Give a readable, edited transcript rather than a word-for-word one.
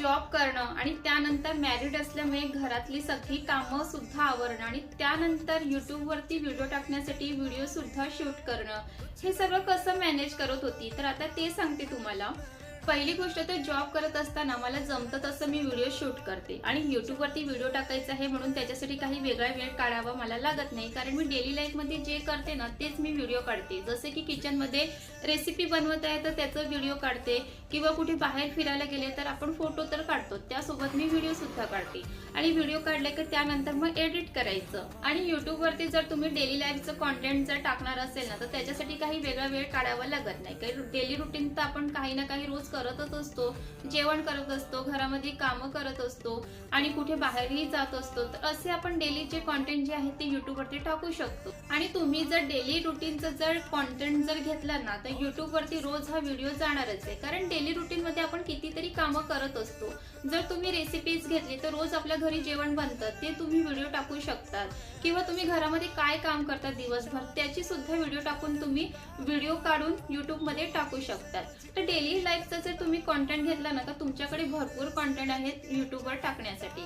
Job करणं आणि त्यानंतर मॅरिड असल्यामुळे घरातली सगळी कामं सुद्धा आवरणं आणि त्यानंतर युट्यूबवरती व्हिडिओ टाकण्यासाठी व्हिडिओ सुद्धा शूट करणं, हे सगळं कसं मॅनेज करत होती तर आता ते सांगते तुम्हाला। पहिली गोष्ट तर जॉब करत असताना मला जमतं तसं मी व्हिडिओ शूट करते आणि युट्यूबवरती व्हिडिओ टाकायचा आहे म्हणून त्याच्यासाठी काही वेगळा वेळ काढावा मला लागत नाही, कारण मी डेली लाईफमध्ये जे करते ना तेच मी व्हिडिओ काढते। जसे की किचनमध्ये रेसिपी बनवत आहे तर त्याचा व्हिडिओ काढते, किंवा कुठे बाहेर फिरायला गेले तर आपण फोटो तर काढतो, त्यासोबत मी व्हिडिओ सुद्धा काढते आणि व्हिडिओ काढले की त्यानंतर मग एडिट करायचं। आणि युट्यूबवरती जर तुम्ही डेली लाईफचं कॉन्टेंट जर टाकणार असेल ना तर त्याच्यासाठी काही वेगळा वेळ काढावा लागत नाही, काही डेली रुटीन तर आपण काही ना काही रोज करतच असतो, जेवण करत असतो, घरामध्ये कामं करत असतो आणि कुठे बाहेरही जात असतो, तर असे आपण डेली जे कॉन्टेंट जे आहे ते युट्यूबवरती टाकू शकतो। आणि तुम्ही जर डेली रुटीनचं जर कॉन्टेंट जर घेतला ना तर युट्यूबवरती रोज हा व्हिडिओ जाणारच आहे, कारण डेली रुटीन मध्ये आपण कितीतरी कामं करत असतो। जर तुम्ही रेसिपीज घेतली तर रोज आपल्या घरी जेवण बनतं ते तुम्ही व्हिडिओ टाकू शकतात, किंवा तुम्ही घरामध्ये काय काम करता दिवसभर त्याची सुद्धा व्हिडिओ टाकून तुम्ही व्हिडिओ काढून युट्यूबमध्ये टाकू शकतात। तर डेली लाईफचा जर तुम्ही कॉन्टेंट घेतला ना तर तुमच्याकडे भरपूर कॉन्टेंट आहेत युट्यूबवर टाकण्यासाठी।